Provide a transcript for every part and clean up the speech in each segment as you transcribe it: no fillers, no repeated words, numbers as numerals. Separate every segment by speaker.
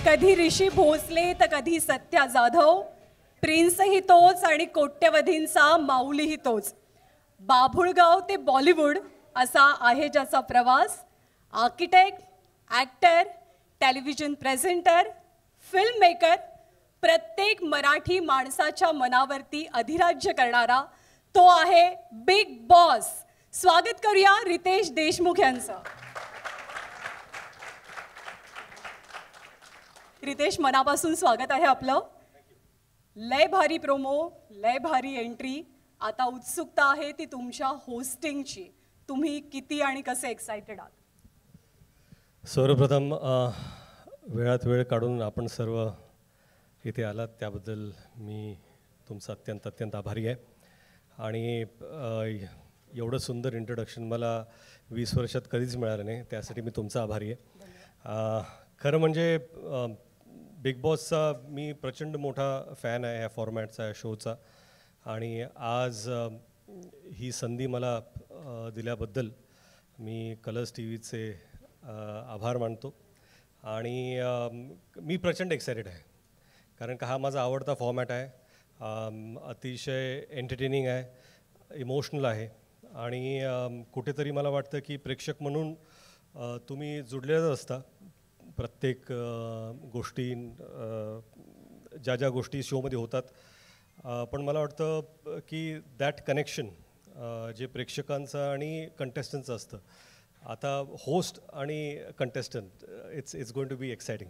Speaker 1: कधी ऋषी भोसले तर कधी सत्या जाधव, प्रिन्सही तोच आणि कोट्यवधींचा माऊलीही तोच. बाभुळगाव ते बॉलिवूड असा आहे ज्याचा प्रवास. Architect, actor, television presenter, film maker, प्रत्येक मराठी माणसाच्या मनावरती अधिराज्य करणारा तो आहे बिग बॉस. स्वागत करूया रितेश देशमुख यांचं. रितेश, मनापासून स्वागत आहे आपलं. लय भारी प्रोमो, लय भारी एंट्री. आता उत्सुकता आहे ती तुमच्या होस्टिंगची. तुम्ही किती आणि कसे एक्साइटेड आहात?
Speaker 2: सर्वप्रथम वेळात वेळ काढून आपण सर्व इथे आलात त्याबद्दल मी तुमचा अत्यंत आभारी आहे. आणि एवढं सुंदर इंट्रोडक्शन मला 20 वर्षात कधीच मिळालं नाही, त्यासाठी मी तुमचा आभारी आहे. खरं म्हणजे बिग बॉसचा मी प्रचंड मोठा फॅन आहे, ह्या फॉर्मॅटचा, या शोचा. आणि आज ही संधी मला दिल्याबद्दल मी कलर्स टीव्हीचे आभार मानतो. आणि मी प्रचंड एक्सायटेड आहे, कारण का हा माझा आवडता फॉर्मॅट आहे. अतिशय एंटरटेनिंग आहे, इमोशनल आहे. आणि कुठेतरी मला वाटतं की प्रेक्षक म्हणून तुम्ही जुडलेच असता. प्रत्येक गोष्टी, ज्या गोष्टी शोमध्ये होतात, पण मला वाटतं की दॅट कनेक्शन जे प्रेक्षकांचं आणि कंटेस्टंटचं असतं, आता होस्ट आणि contestant, it's going to be exciting.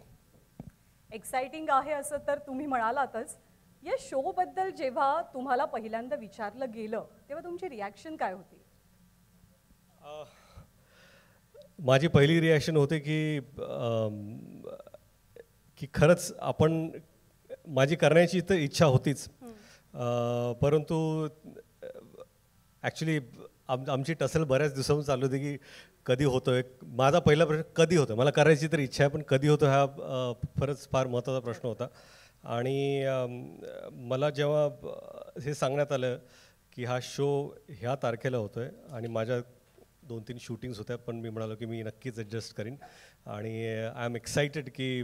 Speaker 1: Exciting आहे असं तर तुम्ही म्हणालातच. या शोबद्दल जेव्हा तुम्हाला पहिल्यांदा विचारलं गेलं तेव्हा तुमची रिॲक्शन काय होती?
Speaker 2: माझी पहिली रिॲक्शन होते की खरंच आपण, माझी करण्याची तर इच्छा होतीच, परंतु ॲक्च्युली आमची टसल बऱ्याच दिवसांपासून चालू होती की कधी होतो आहे. माझा पहिला प्रश्न कधी होतं. मला करायची तर इच्छा आहे, पण कधी होतं हा फार महत्त्वाचा प्रश्न होता. आणि मला जेव्हा हे सांगण्यात आलं की हा शो ह्या तारखेला होतो आहे आणि माझ्या 2-3 शूटिंग्स होत्या, पण मी म्हणालो की मी नक्कीच ॲडजस्ट करीन. आणि आय एम एक्सायटेड की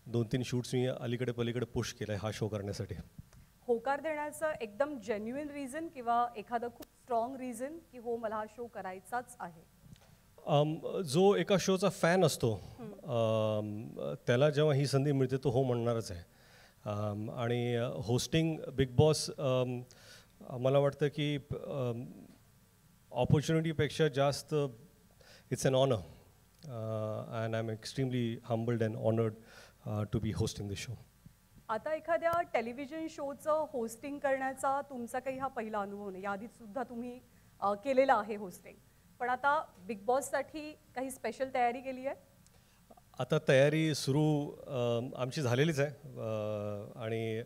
Speaker 2: 2-3 शूट्स मी अलीकडे पलीकडे पुश केलं आहे हा शो करण्यासाठी.
Speaker 1: होकार देण्याचं एकदम जेन्युइन रिझन किंवा एखादं खूप स्ट्रॉंग रिझन की हो मला हा शो करायचाच आहे?
Speaker 2: जो एका शोचा फॅन असतो त्याला जेव्हा ही संधी मिळते तो हो म्हणणारच आहे. आणि होस्टिंग बिग बॉस मला वाटतं की ऑपॉर्च्युनिटीपेक्षा जास्त it's an honour, and I am extremely humbled and honoured to be hosting this show.
Speaker 1: आता एखाद्या टेलिव्हिजन शोचं होस्टिंग करण्याचा तुमचा काही हा पहिला अनुभव नाही. याआधी सुद्धा तुम्ही केलेला आहे होस्टिंग, पण आता बिग बॉससाठी काही स्पेशल तयारी केली आहे?
Speaker 2: आता तयारी सुरू आमची झालेलीच आहे. आणि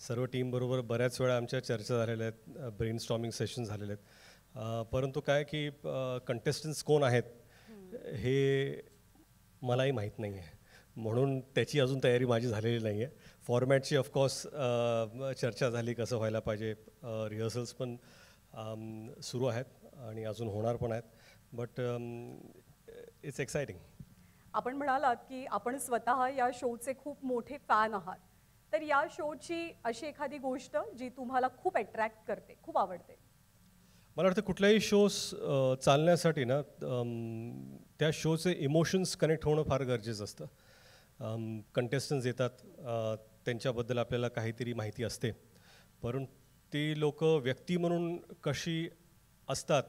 Speaker 2: सर्व टीमबरोबर बऱ्याच वेळा आमच्या चर्चा झालेल्या आहेत, ब्रेनस्टॉर्मिंग सेशन झालेले आहेत. परंतु काय की कंटेस्टंट्स कोण आहेत हे मलाही माहीत नाही आहे, म्हणून त्याची अजून तयारी माझी झालेली नाही आहे. फॉर्मॅटची ऑफकोर्स चर्चा झाली, कसं व्हायला पाहिजे. रिहर्सल्स पण सुरू आहेत आणि अजून होणार पण आहेत. But it's exciting.
Speaker 1: आपण म्हणालात की आपण स्वतः या शोचे खूप मोठे फॅन आहात, तर या शोची अशी एखादी गोष्ट जी तुम्हाला खूप अट्रॅक्ट करते, खूप आवडते?
Speaker 2: मला वाटतं कुठल्याही शोज चालण्यासाठी ना त्या शोचे इमोशन्स कनेक्ट होणं फार गरजेचं असतं. कंटेस्टंट्स येतात, त्यांच्याबद्दल आपल्याला काहीतरी माहिती असते, परंतु ती लोक व्यक्ती म्हणून कशी असतात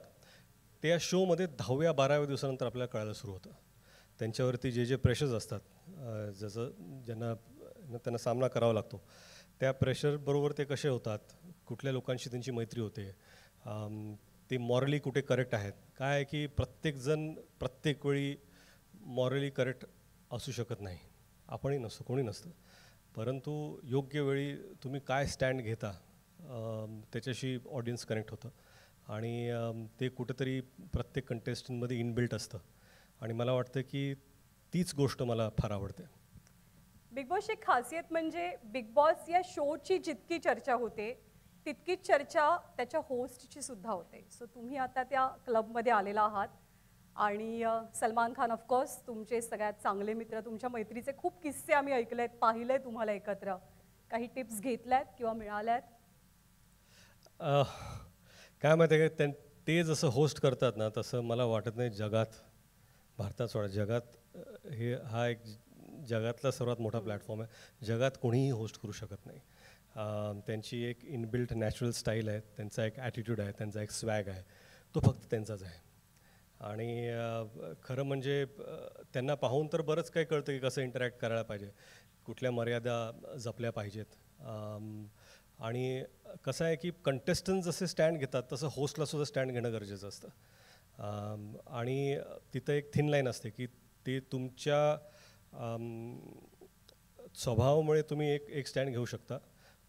Speaker 2: ते या शोमध्ये 10व्या-12व्या दिवसानंतर आपल्याला कळायला सुरू होतं. त्यांच्यावरती जे प्रेशर्स असतात, जसं त्यांना सामना करावा लागतो, त्या प्रेशरबरोबर ते कसे होतात, कुठल्या लोकांशी त्यांची मैत्री होते, ते मॉरली कुठे करेक्ट आहेत. काय आहे की प्रत्येकजण प्रत्येक वेळी मॉरली करेक्ट असू शकत नाही, आपणही नसतो, कोणी नसतं. परंतु योग्य वेळी तुम्ही काय स्टँड घेता त्याच्याशी ऑडियन्स कनेक्ट होतं. आणि ते कुठेतरी प्रत्येक कंटेस्टंटमध्ये इनबिल्ट असतं. आणि मला वाटतं की तीच गोष्ट मला फार आवडते.
Speaker 1: बिग बॉसची खासियत म्हणजे बिग बॉस या शोची जितकी चर्चा होते तितकीच चर्चा त्याच्या होस्टची सुद्धा होते. सो तुम्ही आता त्या क्लबमध्ये आलेला आहात. आणि सलमान खान ऑफकोर्स तुमचे सगळ्यात चांगले मित्र, तुमच्या मैत्रीचे खूप किस्से आम्ही ऐकलेत, पाहिले तुम्हाला एकत्र. काही टिप्स घेतल्यात किंवा मिळाल्यात?
Speaker 2: काय माहिती आहे का, ते जसं होस्ट करतात ना, तसं मला वाटत नाही जगात, भारतात सोडा, जगात हा एक जगातला सर्वात मोठा प्लॅटफॉर्म आहे. जगात कोणीही होस्ट करू शकत नाही. त्यांची एक इनबिल्ट नॅचरल स्टाईल आहे, त्यांचा एक ॲटिट्यूड आहे, त्यांचा एक स्वॅग आहे, तो फक्त त्यांचाच आहे. आणि खरं म्हणजे त्यांना पाहून तर बरंच काही कळतं की कसं इंटरॅक्ट करायला पाहिजे, कुठल्या मर्यादा जपल्या पाहिजेत. आणि कसं आहे की कंटेस्टंट जसे स्टँड घेतात तसं होस्टलासुद्धा स्टँड घेणं गरजेचं असतं. आणि तिथं एक थिन लाईन असते की ते तुमच्या स्वभावामुळे तुम्ही एक स्टँड घेऊ शकता,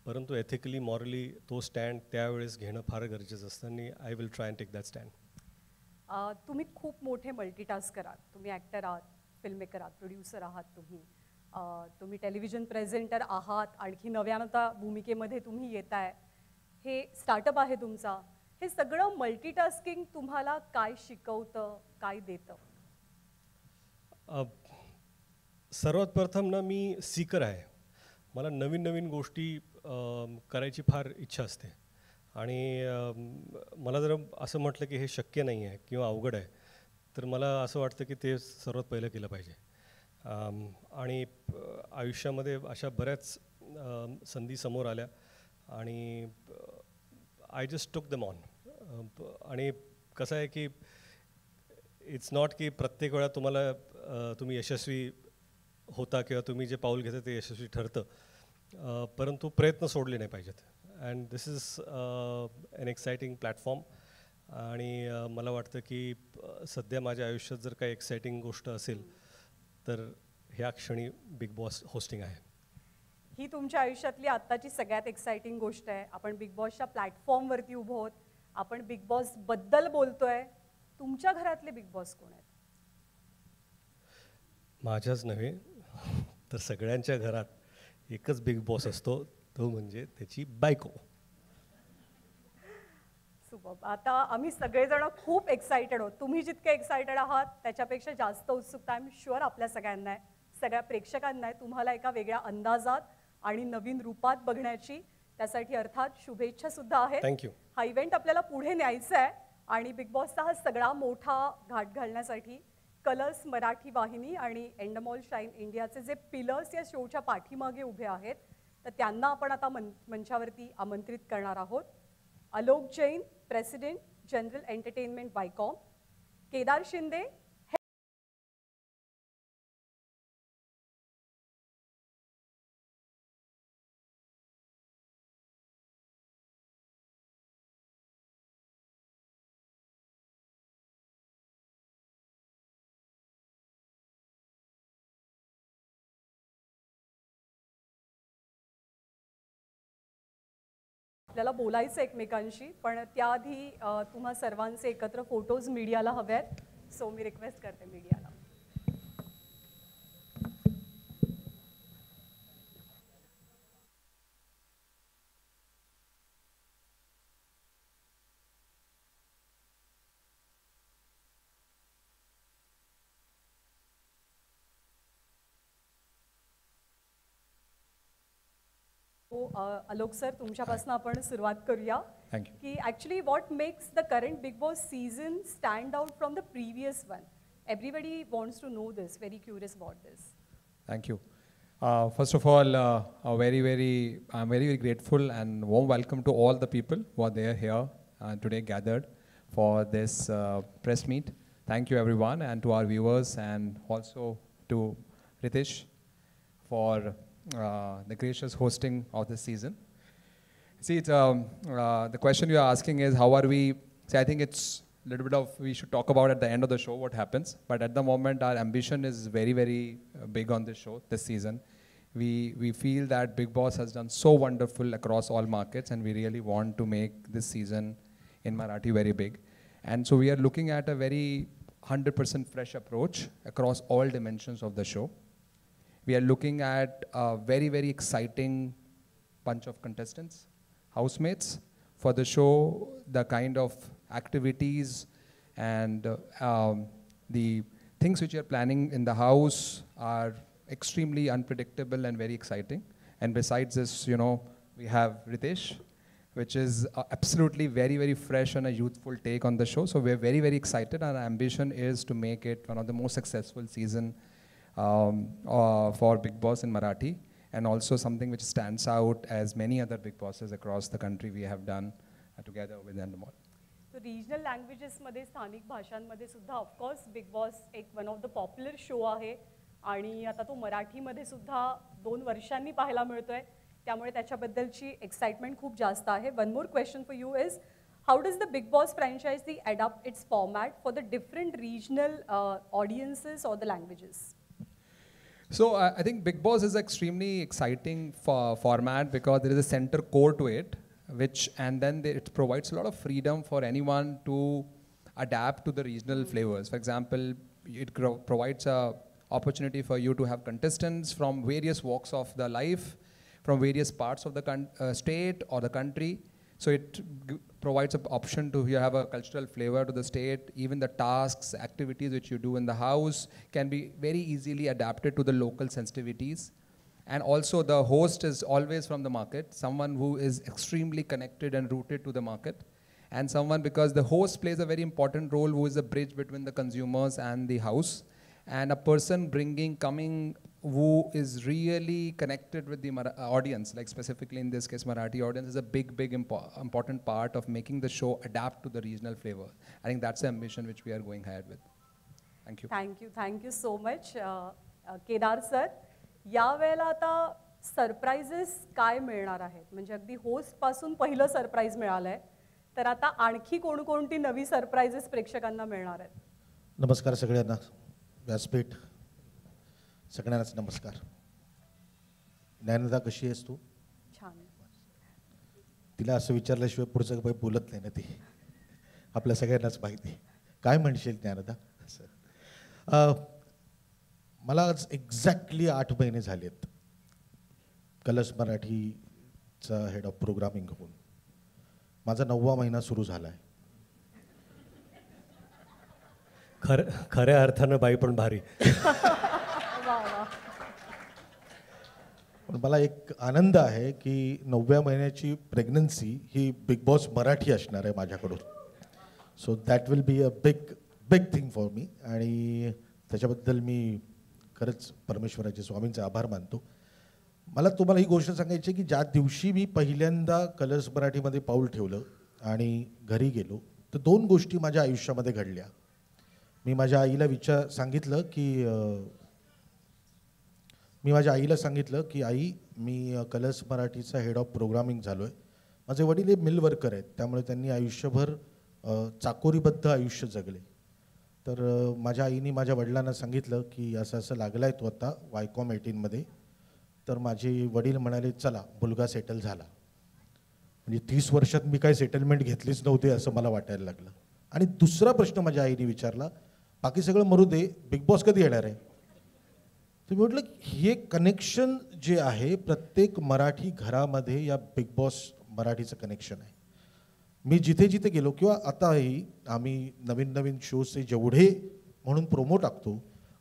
Speaker 2: परंतु एथिकली मॉरली तो स्टँड त्यावेळेस घेणं फार गरजेचं असतं. आणि I will try and take that stand.
Speaker 1: तुम्ही खूप मोठे मल्टीटास्कर आहात. तुम्ही ॲक्टर आहात, फिल्ममेकर आहात, प्रोड्युसर आहात, तुम्ही टेलिव्हिजन प्रेझेंटर आहात, आणखी नव्यानं भूमिकेमध्ये तुम्ही येताय. हे स्टार्टअप आहे तुमचा. हे सगळं मल्टीटास्किंग तुम्हाला काय शिकवतं, काय देतं?
Speaker 2: सर्वात प्रथम ना, मी सीकर आहे. मला नवीन नवीन गोष्टी करायची फार इच्छा असते. आणि मला जर असं म्हटलं की हे शक्य नाही आहे किंवा अवघड आहे, तर मला असं वाटतं की ते सर्वात पहिलं केलं पाहिजे. आणि आयुष्यामध्ये अशा बऱ्याच संधी समोर आल्या आणि I just took them on. आणि कसं आहे की इट्स नॉट की प्रत्येक वेळा तुम्ही यशस्वी होता किंवा तुम्ही जे पाऊल घेता ते यशस्वी ठरतं, परंतु प्रयत्न सोडले नाही पाहिजेत. And this is an exciting platform. आणि मला वाटतं की सध्या माझ्या आयुष्यात जर काही एक्सायटिंग गोष्ट असेल तर ह्या क्षणी बिग बॉस होस्टिंग आहे.
Speaker 1: ही तुमच्या आयुष्यातली आत्ताची सगळ्यात एक्सायटिंग गोष्ट आहे. आपण बिग बॉसच्या प्लॅटफॉर्मवरती उभो आहोत, आपण बिग बॉसबद्दल बोलतोय. तुमच्या घरातले बिग बॉस कोण आहेत?
Speaker 2: माझ्याच नव्हे तर सगळ्यांच्या घरात एकच बिग बॉस असतो, तो म्हणजे त्याची बायको.
Speaker 1: सुपर. आता आम्ही सगळेजण खूप एक्सायटेड आहोत. तुम्ही जितके एक्सायटेड आहात त्याच्यापेक्षा जास्त उत्सुकता आय एम शुअर आपल्या सगळ्यांना आहे, सगळ्या प्रेक्षकांना आहे, तुम्हाला एका वेगळ्या अंदाजात आणि नवीन रूपात बघण्याची. त्यासाठी अर्थात शुभेच्छा सुद्धा आहेत.
Speaker 2: थँक्यू.
Speaker 1: हा इव्हेंट आपल्याला पुढे न्यायचा आहे आणि बिग बॉसचा हा सगळा मोठा घाट घालण्यासाठी कलर्स मराठी वाहिनी आणि एंडमॉल शाईन इंडियाचे जे पिलर्स या शोच्या पाठीमागे उभे आहेत, तर त्यांना आपण आता मंचावरती आमंत्रित करणार आहोत. Alok Jain, president general entertainment Viacom, Kedar Shinde आपल्याला बोलायचं एकमेकांशी, पण त्याआधी तुम्हा सर्वांचे एकत्र फोटोज मीडियाला हवे आहेत. सो मी रिक्वेस्ट करते मीडियाला. आलोक सर, तुमच्यापासून आपण सुरुवात करूया.
Speaker 3: Thank you.
Speaker 1: की actually what makes the current Bigg Boss season stand out from the previous one? Everybody wants to know this, very curious about this.
Speaker 3: Thank you. First of all, I'm very grateful and warm welcome to all the people who are there here today gathered for this press meet. Thank you everyone, and to our viewers, and also to Ritesh for the gracious hosting of this season. See, it's, the question you are asking is how are we, see, I think it's a little bit of, we should talk about at the end of the show what happens, but at the moment our ambition is very big on this show, this season. We feel that Big Boss has done so wonderful across all markets, and we really want to make this season in Marathi very big. And so we are looking at a very 100% fresh approach across all dimensions of the show. We are looking at a very exciting bunch of contestants, housemates for the show, the kind of activities and The things which you're planning in the house are extremely unpredictable and very exciting. And besides this, you know, we have Ritesh, which is absolutely very, very fresh and a youthful take on the show. So we're very, very excited. Our ambition is to make it one of the most successful season for Bigg Boss in Marathi, and also something which stands out as many other Bigg Bosses across the country we have done together with Endemol.
Speaker 1: So regional लँग्वेजेसमध्ये स्थानिक भाषांमध्ये सुद्धा of course Bigg Boss एक one of the popular show आहे आणि आता तो मराठीमध्ये सुद्धा 2 वर्षांनी पाहायला मिळतोय, त्यामुळे त्याच्याबद्दलची एक्साइटमेंट खूप जास्त आहे. One more question for you is how does the Bigg Boss franchise adopt its format for the different regional audiences और the languages?
Speaker 3: So I think Bigg Boss is an extremely exciting format because there is a center core to it, and then it provides a lot of freedom for anyone to adapt to the regional flavors. For example, it provides a opportunity for you to have contestants from various walks of the life, from various parts of the state or the country. So it provides an option to you have a cultural flavor to the state. Even the tasks, activities which you do in the house can be very easily adapted to the local sensitivities. And also the host is always from the market, someone who is extremely connected and rooted to the market. And someone, because the host plays a very important role, who is a bridge between the consumers and the house. And a person coming who is really connected with the audience, like specifically in this case Marathi audience, is a big important part of making the show adapt to the regional flavor. I think that's the ambition which we are going ahead with. Thank you.
Speaker 1: Thank you so much. Kedar sir, यावेळेला आता surprises काय मिळणार आहेत? म्हणजे अगदी host पासून पहिलं surprise मिळालंय, तर आता आणखी कोणकोणती नवी सरप्राइजेस प्रेक्षकांना मिळणार आहेत?
Speaker 4: नमस्कार सगळ्यांना, व्यासपीठ सगळ्यांनाच नमस्कार. नयनदा कशी आहेस तू?
Speaker 1: छान.
Speaker 4: तिला असं विचारल्याशिवाय पुढचं काही बोलत नाही ना ती, आपल्या सगळ्यांनाच माहिती. काय म्हणशील ज्ञानदा? मला आज एक्झॅक्टली 8 महिने झालेत कलर्स मराठीचा हेड ऑफ प्रोग्रामिंग होऊन. माझा 9वा महिना सुरू झाला आहे.
Speaker 2: खऱ्या अर्थानं बाई पण भारी.
Speaker 4: पण मला एक आनंद आहे की 9व्या महिन्याची प्रेग्नन्सी ही बिग बॉस मराठी असणार आहे माझ्याकडून. So that will be a big thing for me. आणि त्याच्याबद्दल मी खरंच परमेश्वराचे, स्वामींचे आभार मानतो. मला तुम्हाला ही गोष्ट सांगायची आहे की ज्या दिवशी मी पहिल्यांदा कलर्स मराठीमध्ये पाऊल ठेवलं आणि घरी गेलो, तर 2 गोष्टी माझ्या आयुष्यामध्ये घडल्या. मी माझ्या आईला सांगितलं की आई, मी कलर्स मराठीचा हेड ऑफ प्रोग्रामिंग झालो आहे. माझे वडील हे मिल वर्कर आहेत, त्यामुळे त्यांनी आयुष्यभर चाकोरीबद्ध आयुष्य जगले. तर माझ्या आईने माझ्या वडिलांना सांगितलं की असं असं लागलं आहे तो आता वायकॉम 18मध्ये. तर माझे वडील म्हणाले, चला मुलगा सेटल झाला. म्हणजे 30 वर्षात मी काही सेटलमेंट घेतलीच नव्हती असं मला वाटायला लागलं. आणि दुसरा प्रश्न माझ्या आईने विचारला, बाकी सगळं मरू दे, बिग बॉस कधी येणार आहे? तर मी म्हटलं हे कनेक्शन जे आहे प्रत्येक मराठी घरामध्ये या बिग बॉस मराठीचं कनेक्शन आहे. मी जिथे जिथे गेलो किंवा आताही आम्ही नवीन शोजचे जेवढे म्हणून प्रोमो टाकतो,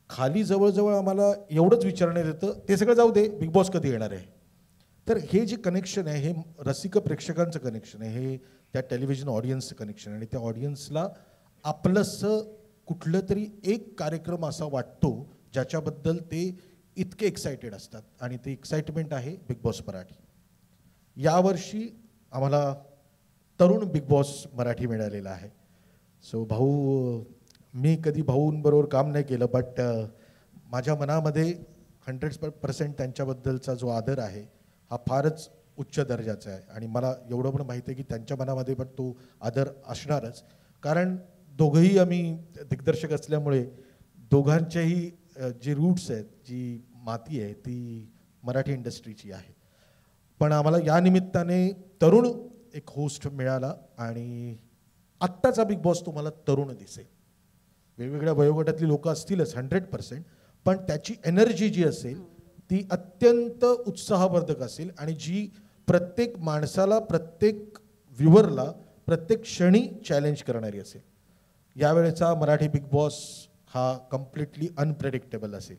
Speaker 4: खाली जवळजवळ आम्हाला एवढंच विचारण्यात येतं, ते सगळं जाऊ दे, बिग बॉस कधी येणार आहे? तर हे जे कनेक्शन आहे हे रसिक प्रेक्षकांचं कनेक्शन आहे, हे त्या टेलिव्हिजन ऑडियन्सचं कनेक्शन आहे. आणि त्या ऑडियन्सला आपलंसं कुठलं तरी एक कार्यक्रम असा वाटतो ज्याच्याबद्दल ते इतके एक्सायटेड असतात. आणि ते एक्साइटमेंट आहे बिग बॉस मराठी. यावर्षी आम्हाला तरुण बिग बॉस मराठी मिळालेला आहे. सो भाऊ, मी कधी भाऊंबरोबर काम नाही केलं, बट माझ्या मनामध्ये 100% त्यांच्याबद्दलचा जो आदर आहे हा फारच उच्च दर्जाचा आहे. आणि मला एवढं पण माहिती आहे की त्यांच्या मनामध्ये पण तो आदर असणारच, कारण दोघंही आम्ही दिग्दर्शक असल्यामुळे दोघांच्याही जी रूट्स आहेत, जी माती आहे ती मराठी इंडस्ट्रीची आहे. पण आम्हाला या निमित्ताने तरुण एक होस्ट मिळाला. आणि आत्ताचा बिग बॉस तुम्हाला तरुण दिसेल, वेगवेगळ्या वयोगटातली लोक असतीलच 100%, पण त्याची एनर्जी जी असेल ती अत्यंत उत्साहवर्धक असेल आणि जी प्रत्येक माणसाला, प्रत्येक व्ह्युअरला प्रत्येक क्षणी चॅलेंज करणारी असेल. यावेळेचा मराठी बिग बॉस हा कम्प्लिटली अनप्रेडिक्टेबल असेल.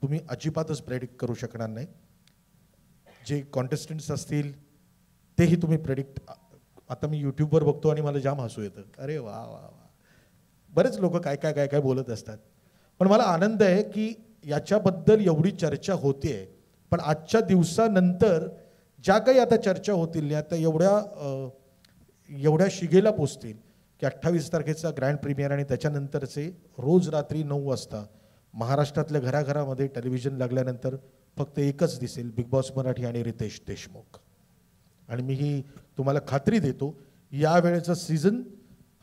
Speaker 4: तुम्ही अजिबातच प्रेडिक्ट करू शकणार नाही. जे कॉन्टेस्टंट्स असतील तेही तुम्ही प्रेडिक्ट. आता मी यूट्यूबवर बघतो आणि मला जाम हसू येतं. अरे वा वा वा, बरेच लोक काय काय काय काय बोलत असतात. पण मला आनंद आहे की याच्याबद्दल एवढी चर्चा होते. पण आजच्या दिवसानंतर ज्या काही आता चर्चा होतील आता एवढ्या शिगेला पोचतील की 28 तारखेचा ग्रँड प्रीमियर आणि त्याच्यानंतरचे रोज रात्री 9 वाजता महाराष्ट्रातल्या घराघरामध्ये टेलिव्हिजन लागल्यानंतर फक्त एकच दिसेल, बिग बॉस मराठी आणि रितेश देशमुख. आणि मी ही तुम्हाला खात्री देतो, यावेळेचा सीझन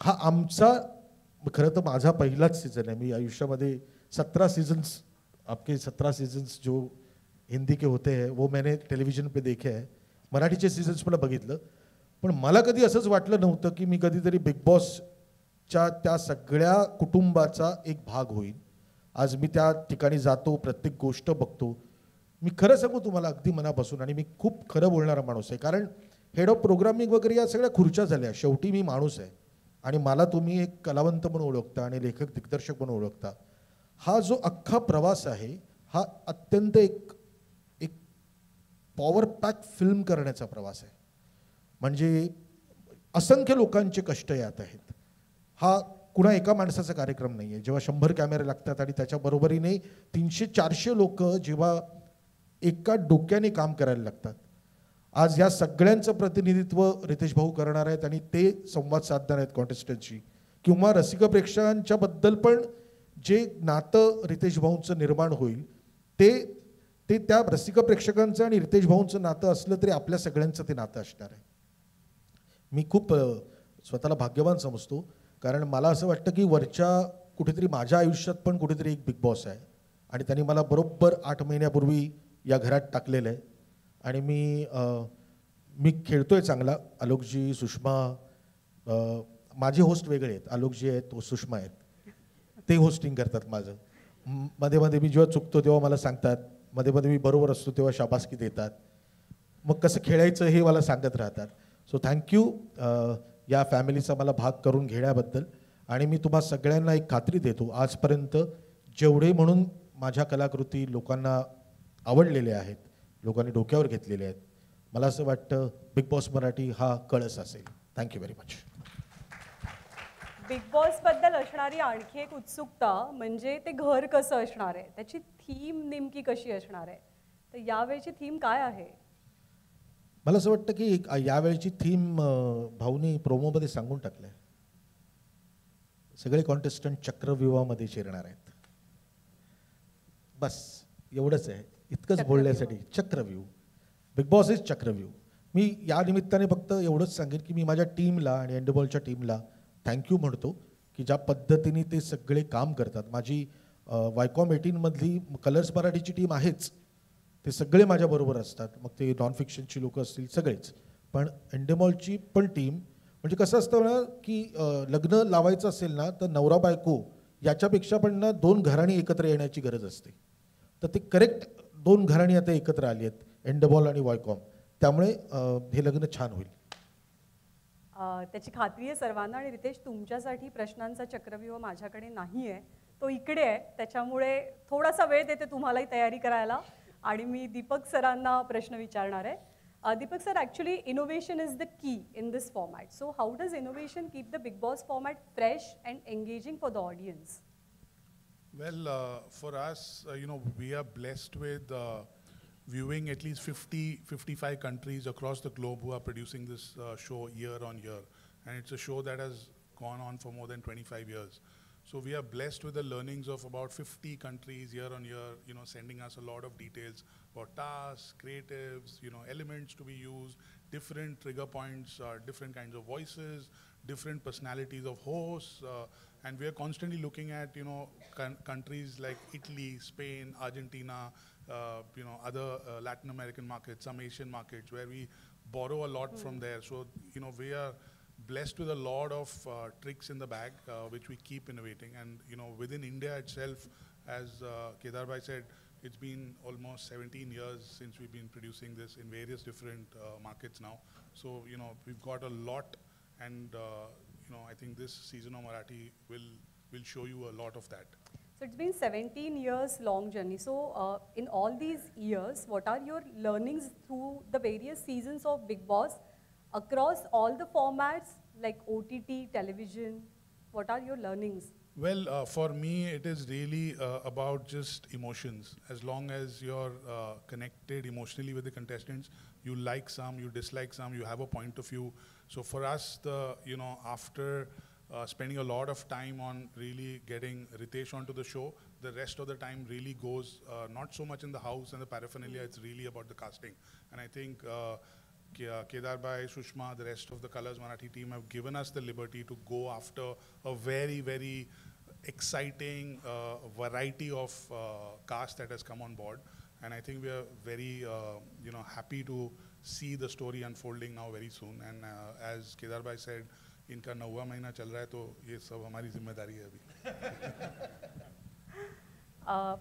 Speaker 4: हा आमचा, खरं तर माझा पहिलाच सीझन आहे. मी आयुष्यामध्ये 17 सीजन्स, आपके 17 सीजन्स जो हिंदी के होते हैं वो मैंने टेलिव्हिजन पे देखे आहे. मराठीचे सीझन्स मला बघितलं. पण मला कधी असंच वाटलं नव्हतं की मी कधीतरी बिग बॉसच्या त्या सगळ्या कुटुंबाचा एक भाग होईल. आज मी त्या ठिकाणी जातो, प्रत्येक गोष्ट बघतो. मी खरं सांगू तुम्हाला अगदी मनापासून, आणि मी खूप खरं बोलणारा माणूस आहे, कारण हेड ऑफ प्रोग्रामिंग वगैरे या सगळ्या खुर्च्या झाल्या. शेवटी मी माणूस आहे आणि मला तुम्ही एक कलावंत म्हणून ओळखता आणि लेखक दिग्दर्शक म्हणून ओळखता. हा जो अख्खा प्रवास आहे हा अत्यंत एक पॉवर पॅक फिल्म करण्याचा प्रवास आहे. म्हणजे असंख्य लोकांचे कष्ट यात आहेत. हा कुणा एका माणसाचा कार्यक्रम नाही आहे. जेव्हा 100 कॅमेरे लागतात आणि त्याच्या बरोबरीने 300-400 लोक जेव्हा एका डोक्याने काम करायला लागतात. आज या सगळ्यांचं प्रतिनिधित्व रितेश भाऊ करणार आहेत आणि ते संवाद साधणार आहेत कॉन्टेस्टंटशी, किंवा रसिक प्रेक्षकांच्या बद्दल पण जे नातं रितेश भाऊंचं निर्माण होईल ते त्या रसिक प्रेक्षकांचं आणि रितेश भाऊंचं नातं असलं तरी आपल्या सगळ्यांचं ते नातं असणार आहे. मी खूप स्वतःला भाग्यवान समजतो, कारण मला असं वाटतं की वरच्या कुठेतरी माझ्या आयुष्यात पण कुठेतरी एक बिग बॉस आहे आणि त्यांनी मला बरोबर 8 महिन्यापूर्वी या घरात टाकलेलं आहे. आणि मी खेळतोय चांगला. आलोकजी, सुषमा, माझे होस्ट वेगळे आहेत. आलोकजी आहेत, सुषमा आहेत, ते होस्टिंग करतात माझं. मध्ये मध्ये मी जेव्हा चुकतो तेव्हा मला सांगतात, मध्ये मध्ये मी बरोबर असतो तेव्हा शाबासकी देतात. मग कसं खेळायचं हे मला सांगत राहतात. सो थँक्यू या फॅमिलीचा मला भाग करून घेण्याबद्दल. आणि मी तुम्हा सगळ्यांना एक खात्री देतो, आजपर्यंत जेवढे म्हणून माझ्या कलाकृती लोकांना आवडलेल्या आहेत, लोकांनी डोक्यावर घेतलेले आहेत, मला असं वाटतं बिग बॉस मराठी हा कळस असेल. Thank you very much.
Speaker 1: Big boss बद्दल असणारी आणखी एक उत्सुकता म्हणजे ते घर कसं असणार आहे, त्याची थीम नेमकी कशी असणार आहे. तर यावेळची थीम काय आहे?
Speaker 4: मला असं वाटतं की यावेळची थीम भाऊनी प्रोमोमध्ये सांगून टाकलंय. सगळे कॉन्टेस्टंट चक्रव्यूहामध्ये शिरणार आहेत. बस एवढंच आहे, इतकंच बोलण्यासाठी. चक्रव्यूह, बिग बॉस इज चक्रव्यूह. मी या निमित्ताने फक्त एवढंच सांगेन की मी माझ्या टीमला आणि एंडबॉलच्या टीमला थँक्यू म्हणतो की ज्या पद्धतीने ते सगळे काम करतात. माझी वायकॉम 18 मधली कलर्स मराठीची टीम आहेच, ते सगळे माझ्याबरोबर असतात. मग ते नॉन फिक्शनची लोक असतील सगळेच. पण एंडेमॉलची पण टीम, म्हणजे कसं असतं ना की लग्न लावायचं असेल ना तर नवरा बायको याच्यापेक्षा पण ना 2 घराणी एकत्र येण्याची गरज असते. तर ते करेक्ट 2 घराणी आता एकत्र आली आहेत, एंडेबॉल आणि वायकॉम. त्यामुळे हे लग्न छान होईल.
Speaker 1: त्याची खात्री आहे सर्वांना. आणि रितेश, तुमच्यासाठी प्रश्नांचा चक्रव्यूह माझ्याकडे नाही आहे, तो इकडे आहे. त्याच्यामुळे थोडासा वेळ देते तुम्हालाही तयारी करायला. आणि मी दीपक सरांना प्रश्न विचारणार आहे. Deepak sir, actually innovation is the key in this format. So how does innovation keep the Bigg boss format fresh and engaging for the audience?
Speaker 5: Well, for us, we are blessed with viewing at least 55 countries across the globe who are producing this show year on year. And it's a show that has gone on for more than 25 years. So we are blessed with the learnings of about 50 countries year on year, sending us a lot of details about tasks, creatives, elements to be used, different trigger points, different kinds of voices, different personalities of hosts, and we are constantly looking at countries like Italy, Spain, Argentina, other Latin American markets, some Asian markets where we borrow a lot from there. So we are blessed with a lot of tricks in the bag, which we keep innovating. And within India itself, as Kedar bhai said, it's been almost 17 years since we've been producing this in various different markets now. So we've got a lot, and I think this season of Marathi will show you a lot of that.
Speaker 1: So it's been 17 years long journey. So in all these years, what are your learnings through the various seasons of Big Boss across all the formats like OTT, television? What are your learnings?
Speaker 5: Well, for me, it is really about just emotions. As long as you're connected emotionally with the contestants, you like some, you dislike some, you have a point of view. So for us, after spending a lot of time on really getting Ritesh onto the show, the rest of the time really goes not so much in the house and the paraphernalia, it's really about the casting. And I think Kedar Bhai, Sushma, the rest of the Colors Marathi team have given us the liberty to go after a very, very exciting variety of cast that has come on board. And I think we are very happy to see the story unfolding now very soon. And as Kedar Bhai said, इनका 9वां महीना चल रहा है तो ये सब हमारी जिम्मेदारी है अभी.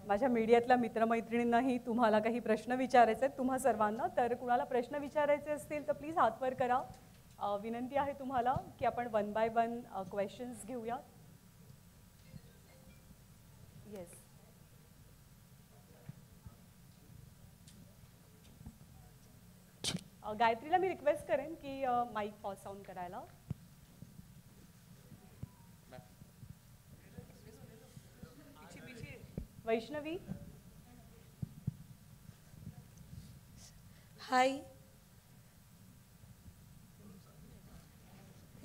Speaker 1: माझ्या मीडियातल्या मित्रमैत्रिणींनाही तुम्हाला काही प्रश्न विचारायचे आहेत तुम्हा सर्वांना. तर कुणाला प्रश्न विचारायचे असतील तर प्लीज हात वर करा. विनंती आहे तुम्हाला की आपण 1 by 1 क्वेश्चन्स घेऊया. येस. गायत्रीला मी रिक्वेस्ट करेन की माईक पॉज साऊंड करायला. वैष्णवी.
Speaker 6: हाय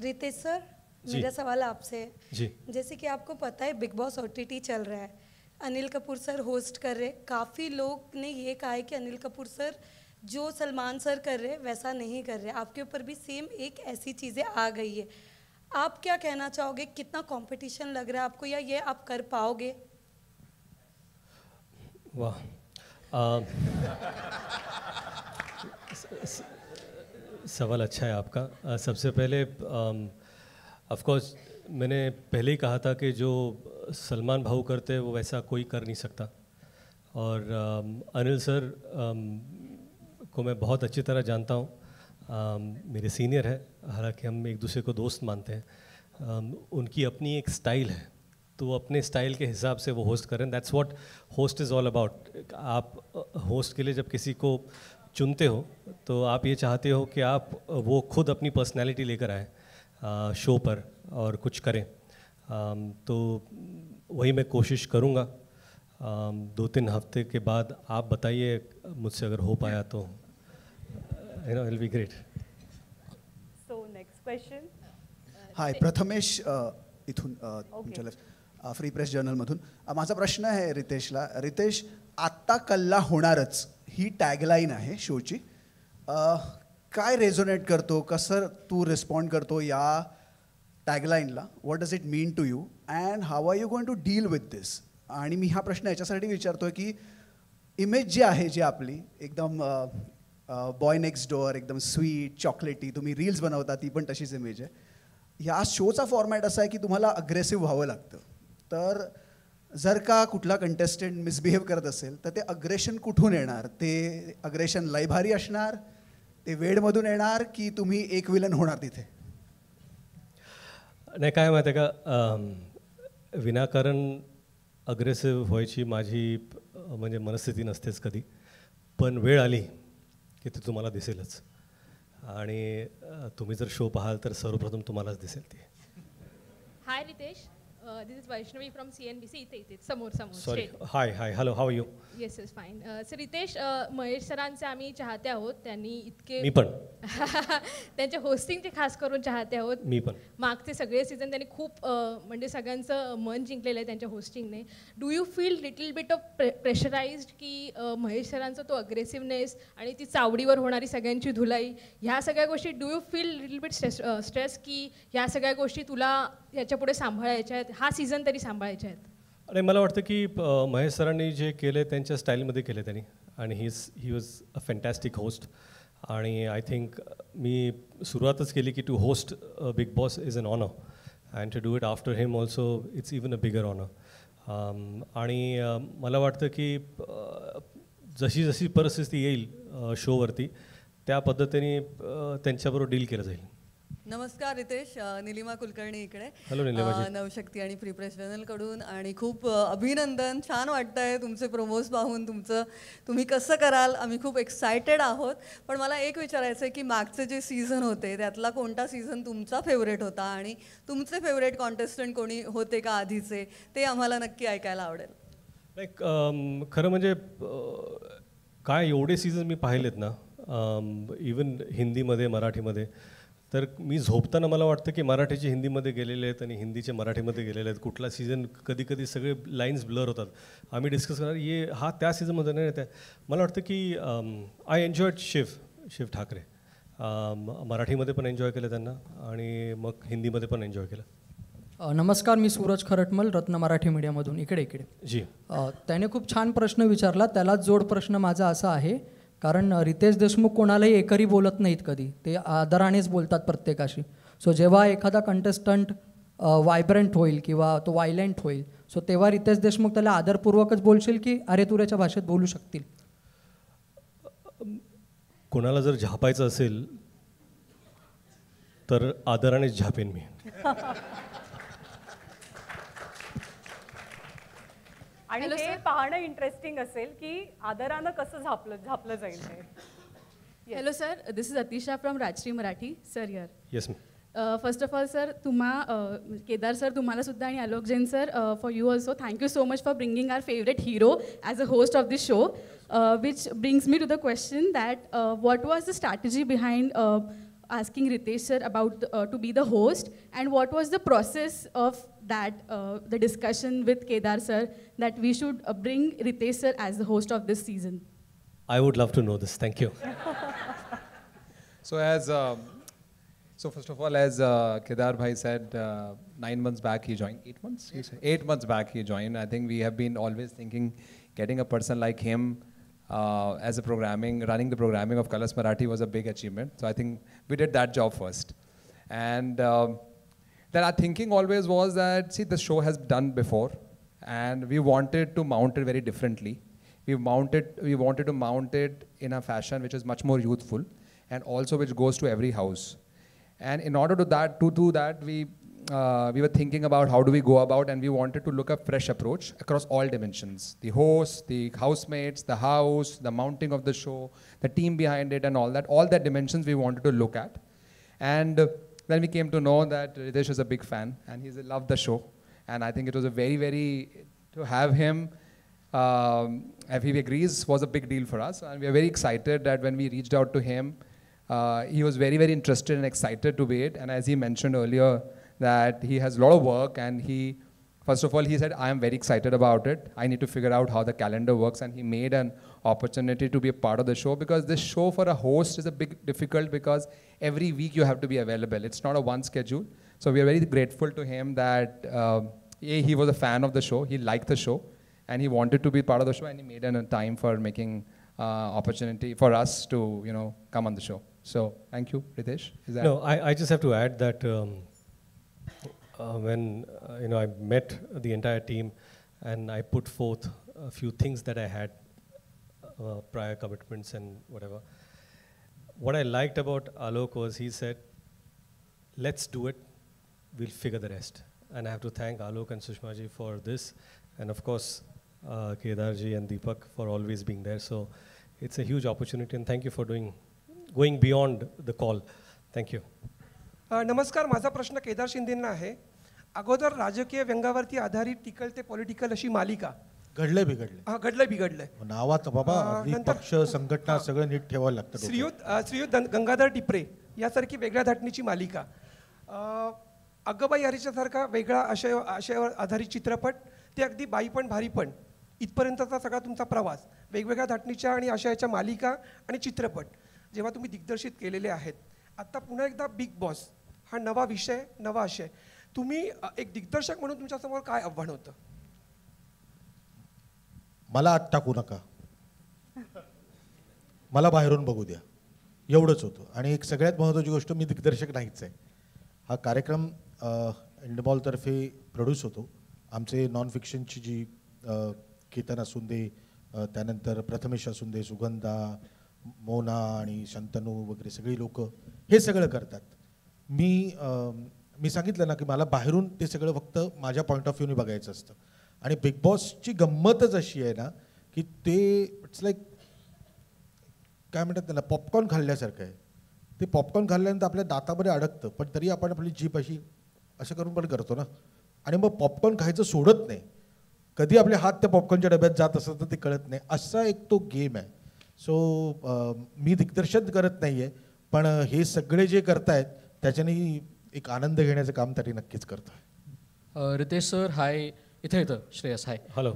Speaker 6: रितेश सर, मेरा सवाल आपसे है.
Speaker 2: जी.
Speaker 6: जैसे कि आपको पता है बिग बॉस OTT चल रहा है, अनिल कपूर सर होस्ट कर रहे. काफ़ी लोग ने ये कहा है कि अनिल कपूर सर जो सलमान सर कर रहे वैसा नहीं कर रहे. आपके ऊपर भी सेम एक ऐसी चीज़ें आ गई है. आप क्या कहना चाहोगे, कितना कंपटीशन लग रहा है आपको, या ये आप कर पाओगे?
Speaker 2: वाह, सवाल अच्छा है आपका. सबसे पहले ऑफ कोर्स मैंने पहले ही कहा था कि जो सलमान भाऊ करते हैं वो वैसा कोई कर नहीं सकता. और अनिल सर को मैं बहुत अच्छी तरह जानता हूँ. मेरे सीनियर है, हालांकि हम एक दूसरे को दोस्त मानते हैं. उनकी अपनी एक स्टाइल है, तो वो अपने स्टाइल के हिसाब से वो होस्ट करें. That's what host is all about. आप होस्ट के लिए जब किसी को चुनते हो तो आप ये चाहते हो कि आप वो खुद अपनी पर्सनैलिटी लेकर आए शो पर और कुछ करें. तो वही मैं कोशिश करूँगा. 2-3 हफ्ते के बाद आप बताइए मुझसे अगर हो पाया तो it will be great.
Speaker 1: So next question.
Speaker 7: Hi, Prathamesh इथून तुमच्या फ्री प्रेस जर्नलमधून. माझा प्रश्न आहे रितेशला. रितेश, आत्ता कल्ला होणारच ही टॅगलाईन आहे शोची. काय रेझोनेट करतो, कसं तू रिस्पॉन्ड करतो या टॅगलाईनला? What does it mean to you and how are you going to deal with this? आणि मी हा प्रश्न याच्यासाठी विचारतो की इमेज जी आहे, जी आपली एकदम बॉय नेक्स्ट डोअर, एकदम स्वीट चॉकलेटी, तुम्ही रील्स बनवता ती पण तशीच इमेज आहे. ह्या शोचा फॉर्मॅट असा आहे की तुम्हाला अग्रेसिव्ह व्हावं लागतं. तर जर का कुठला कंटेस्टंट मिसबिहेव करत असेल तर ते अग्रेशन कुठून येणार? ते अग्रेशन लयभारी असणार, ते वेडमधून येणार, की तुम्ही एक विलन होणार तिथे?
Speaker 2: नाही, काय माहिती आहे का, विनाकारण अग्रेसिव्ह व्हायची माझी म्हणजे मनस्थिती नसतेच कधी. पण वेळ आली की ते तुम्हाला दिसेलच. आणि तुम्ही जर शो पाहाल तर सर्वप्रथम तुम्हालाच दिसेल ते.
Speaker 8: Hi Ritesh, this is Vaishnavi from CNBC. इथे समोर
Speaker 2: sorry. Hi hello, how are you?
Speaker 8: Yes yes fine. Sir Ritesh, Mahesh सरांचे आम्ही चाहते आहोत. त्यांनी इतके
Speaker 2: मी पण
Speaker 8: त्यांच्या होस्टिंगचे खास करून चाहते आहोत.
Speaker 2: मी पण
Speaker 8: मागचे सगळे सीझन त्यांनी खूप म्हणजे सगळ्यांचं मन जिंकलेलं आहे त्यांच्या होस्टिंगने. Do you feel little bit of pressurised की महेश सरांचा तो अग्रेसिव्हनेस आणि ती चावडीवर होणारी सगळ्यांची धुलाई, ह्या सगळ्या गोष्टी, do you feel little bit stress की ह्या सगळ्या गोष्टी तुला याच्यापुढे सांभाळायच्या आहेत, हा सीझन तरी सांभाळायच्या आहेत?
Speaker 2: आणि मला वाटतं की महेश सरांनी जे केले त्यांच्या स्टाईलमध्ये केले त्यांनी. आणि he was a fantastic host. आणि आय थिंक मी सुरुवातच केली की to host Bigg Boss is an honour and to do it after him also it's even a bigger honour. आणि मला वाटतं की जशी जशी परिस्थिती येईल शोवरती त्या पद्धतीने त्यांच्याबरोबर डील केलं जाईल.
Speaker 9: नमस्कार रितेश, निलिमा कुलकर्णी इकडे.
Speaker 2: Hello, निलिमाजी.
Speaker 9: नवशक्ती आणि फ्री प्रेस जर्नलकडून. आणि खूप अभिनंदन, छान वाटतंय तुमचे प्रोमोज पाहून. तुम्ही कसं कराल आम्ही खूप एक्सायटेड आहोत. पण मला एक विचारायचं आहे की मागचे जे सीझन होते त्यातला कोणता सीझन तुमचा फेवरेट होता आणि तुमचे फेवरेट कॉन्टेस्टंट कोणी होते का आधीचे, ते आम्हाला नक्की ऐकायला आवडेल.
Speaker 2: लाईक खरं म्हणजे काय एवढे सीझन मी पाहिलेत ना, इवन हिंदीमध्ये मराठीमध्ये, तर मी झोपताना मला वाटतं की मराठीचे हिंदीमध्ये गेलेले आहेत आणि हिंदीचे मराठीमध्ये गेलेले आहेत. कुठला सीझन कधी कधी सगळे लाईन्स ब्लर होतात. आम्ही डिस्कस करणार हा त्या सीझनमध्ये नाही येत. मला वाटतं की आय एन्जॉयड शिव ठाकरे. मराठीमध्ये पण एन्जॉय केलं त्यांना आणि मग हिंदीमध्ये पण एन्जॉय केलं.
Speaker 10: नमस्कार, मी सूरज खरटमल, रत्न मराठी मीडियामधून. इकडे
Speaker 2: जी.
Speaker 10: त्याने खूप छान प्रश्न विचारला. त्याला जोड प्रश्न माझा असा आहे, कारण रितेश देशमुख कोणालाही एकरी बोलत नाहीत कधी, ते आदरानेच बोलतात प्रत्येकाशी. सो जेव्हा एखादा कंटेस्टंट वायब्रंट होईल किंवा तो वायलेंट होईल, सो तेव्हा रितेश देशमुख त्याला आदरपूर्वकच बोलशील की अरे तुऱ्याच्या भाषेत बोलू शकतील?
Speaker 2: कोणाला जर झापायचं असेल तर आदरानेच झापेन मी.
Speaker 1: आणि हे पाहणं इंटरेस्टिंग असेल की आदरानं कसं झापलं जाईल ते.
Speaker 11: Hello sir, this is Atisha from Rajshri Marathi. Sir here.
Speaker 2: Yes ma'am.
Speaker 11: First of all sir, Kedar sir, तुम्हाला सुद्धा आणि Alok Jain sir, for you also thank you so much for bringing our favourite hero as a host of this show, which brings me to the question that what was the strategy behind asking Ritesh sir about to be the host, and what was the process of that, the discussion with Kedar sir that we should bring Ritesh sir as the host of this season?
Speaker 2: I would love to know this. Thank you.
Speaker 3: So first of all, as Kedar bhai said, 9 months back he joined. 8 months? You said? 8 months back he joined. I think we have been always thinking getting a person like him as running the programming of Colors Marathi was a big achievement. So I think we did that job first. And then our thinking always was that, see, the show has done before, and we wanted to mount it very differently. We wanted to mount it in a fashion which is much more youthful, and also which goes to every house. And in order to do that, we were thinking about how do we go about, and we wanted to look a fresh approach across all dimensions: the host, the housemates, the house, the mounting of the show, the team behind it, and all that dimensions we wanted to look at. And then we came to know that Ritesh is a big fan and he loved the show, and I think it was a very to have him, if he agrees, was a big deal for us. And we are very excited that when we reached out to him, he was very interested and excited to be it. And as he mentioned earlier, that he has a lot of work, and first of all, he said, I am very excited about it. I need to figure out how the calendar works, and he made an opportunity to be a part of the show, because this show for a host is a big difficult, because every week you have to be available. It's not a one schedule. So we are very grateful to him that he was a fan of the show, he liked the show, and he wanted to be part of the show, and he made a time for making opportunity for us to come on the show. So thank you, Ritesh.
Speaker 2: No, I just have to add that when I met the entire team and I put forth a few things that I had, prior commitments and whatever. What I liked about Alok was he said, let's do it, we'll figure the rest. And I have to thank Alok and Sushma ji for this, and of course Kedar ji and Deepak for always being there. So it's a huge opportunity, and thank you for going beyond the call. Thank you.
Speaker 12: नमस्कार, माझा प्रश्न केदार शिंदेंना आहे. अगोदर राजकीय व्यंगावरती आधारित टिकल ते political अशी मालिका
Speaker 4: घडले बिघडले नावाचं बाबा, पक्ष संघटना सगळं नीट ठेवायला लागतं.
Speaker 12: श्रीयुत गंगाधर टिपरे यासारखी वेगळ्या धाटणीची मालिका, अग्गबाई हरीच्यासारखा वेगळा आशयावर आधारित चित्रपट, ते अगदी बाई पण भारी पण, इथपर्यंतचा सगळा तुमचा प्रवास वेगवेगळ्या धाटणीच्या आणि आशयाच्या मालिका आणि चित्रपट जेव्हा तुम्ही दिग्दर्शित केलेले आहेत, आता पुन्हा एकदा बिग बॉस हा नवा विषय, नवा आशय, तुम्ही एक दिग्दर्शक म्हणून तुमच्यासमोर काय आव्हान होतं?
Speaker 4: मला आत टाकू नका, मला बाहेरून बघू द्या, एवढंच होतं. आणि एक सगळ्यात महत्त्वाची गोष्ट, मी दिग्दर्शक नाहीच आहे. हा कार्यक्रम इंडमॉलतर्फे प्रोड्यूस होतो. आमचे नॉन फिक्शनची जी केतन असुंदे, त्यानंतर प्रथमेश असुंदे, सुगंधा, मोना आणि शंतनू वगैरे सगळी लोक हे सगळं करतात. मी सांगितलं ना की मला बाहेरून ते सगळं फक्त माझ्या पॉईंट ऑफ व्ह्यूने बघायचं असतं. आणि बिग बॉसची गंमतच अशी आहे ना की ते इट्स लाईक काय म्हणतात त्याला, पॉपकॉर्न खाल्ल्यासारखं आहे. ते पॉपकॉर्न खाल्ल्यानंतर आपल्या दातामध्ये अडकतं, पण तरी आपण आपली जीभ अशी असं करून पण करतो ना, आणि मग पॉपकॉर्न खायचं सोडत नाही. कधी आपले हात त्या पॉपकॉर्नच्या डब्यात जात असतात तर ते कळत नाही. असा एक तो गेम आहे. सो मी दिग्दर्शन करत नाही आहे, पण हे सगळे जे करतायत त्याच्याने एक आनंद घेण्याचं काम तरी नक्कीच करतो.
Speaker 13: Ritesh sir hi. इथं Shreyas hi.
Speaker 2: Hello.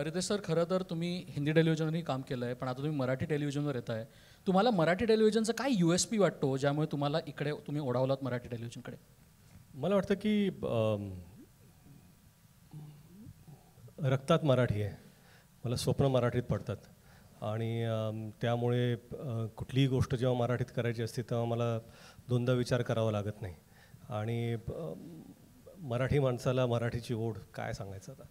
Speaker 13: Ritesh sir, खरं तर तुम्ही हिंदी टेलिव्हिजनवरही काम केलं आहे, पण आता तुम्ही मराठी टेलिव्हिजनवर येत आहे. तुम्हाला मराठी टेलिव्हिजनचा काय USP वाटतो ज्यामुळे तुम्हाला इकडे तुम्ही ओढावलात मराठी टेलिव्हिजनकडे?
Speaker 2: मला वाटतं की रक्तात मराठी आहे. मला स्वप्न मराठीत पडतात आणि त्यामुळे कुठलीही गोष्ट जेव्हा मराठीत करायची असते तेव्हा मला दोनदा विचार करावा लागत नाही. आणि मराठी माणसाला मराठीची ओढ काय सांगायचं आता.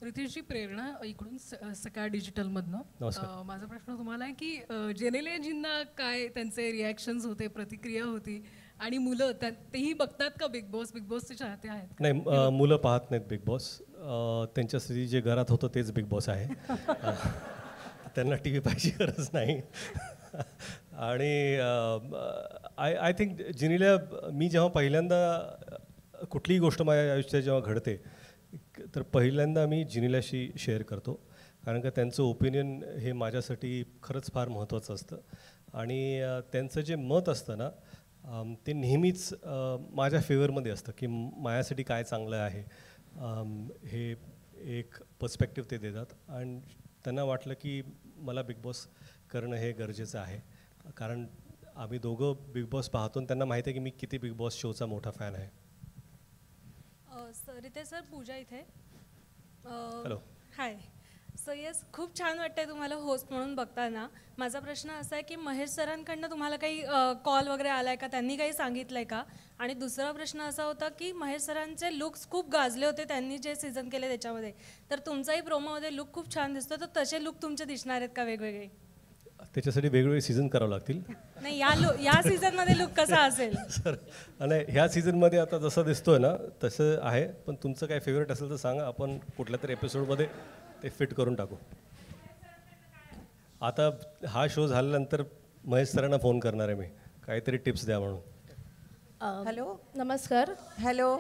Speaker 14: रितेशजी, प्रेरणा इकडून सकाळ डिजिटलमधनं.
Speaker 2: नमस्कार.
Speaker 14: माझा प्रश्न तुम्हाला आहे की जेनेलियाजींना काय त्यांचे रिॲक्शन्स होते, प्रतिक्रिया होती, आणि मुलं तेही बघतात का बिग बॉसचे चाहते आहेत?
Speaker 2: नाही, मुलं पाहत नाहीत बिग बॉस. त्यांच्यासाठी जे घरात होतं तेच बिग बॉस आहे. त्यांना टी व्ही पाहायची गरज नाही. आणि आय थिंक जिनिला मी जेव्हा पहिल्यांदा कुठलीही गोष्ट माझ्या आयुष्यात जेव्हा घडते तर पहिल्यांदा मी जिनिलाशी शेअर करतो, कारण का त्यांचं ओपिनियन हे माझ्यासाठी खरंच फार महत्त्वाचं असतं. आणि त्यांचं जे मत असतं ना ते नेहमीच माझ्या फेवरमध्ये असतं की माझ्यासाठी काय चांगलं आहे हे एक पर्स्पेक्टिव्ह ते देतात. आणि त्यांना वाटलं की मला बिग बॉस करणं हे गरजेचं आहे, कारण आम्ही दोघं बिग बॉस पाहतो आणि त्यांना माहिती आहे की मी किती बिग बॉस शोचा मोठा फॅन आहे.
Speaker 15: रितेश सर, पूजा इथे.
Speaker 2: हॅलो.
Speaker 15: हाय. सो येस, खूप छान वाटतंय तुम्हाला होस्ट म्हणून बघताना. माझा प्रश्न असा आहे की महेश सरांकडनं तुम्हाला काही कॉल वगैरे आला आहे का, त्यांनी काही सांगितलं आहे का? आणि दुसरा प्रश्न असा होता की महेश सरांचे लुक्स खूप गाजले होते त्यांनी जे सीझन केले त्याच्यामध्ये, तर तुमचाही प्रोमोमध्ये लुक खूप छान दिसतो, तर तसे लुक तुमचे दिसणार आहेत का वेगवेगळे?
Speaker 2: त्याच्यासाठी वेगवेगळे सीझन करावं लागतील.
Speaker 15: नाही, या सीझनमध्ये लुक कसा असेल?
Speaker 2: सर, आणि ह्या सीझनमध्ये आता जसं दिसतोय ना तसं आहे, पण तुमचं काय फेवरेट असेल तर सांगा, आपण कुठल्या तरी एपिसोडमध्ये ते फिट करून टाकू. आता हा शो झाल्यानंतर महेश सरांना फोन करणार आहे मी, काहीतरी टिप्स द्या म्हणून.
Speaker 16: हॅलो.
Speaker 8: नमस्कार.
Speaker 16: हॅलो.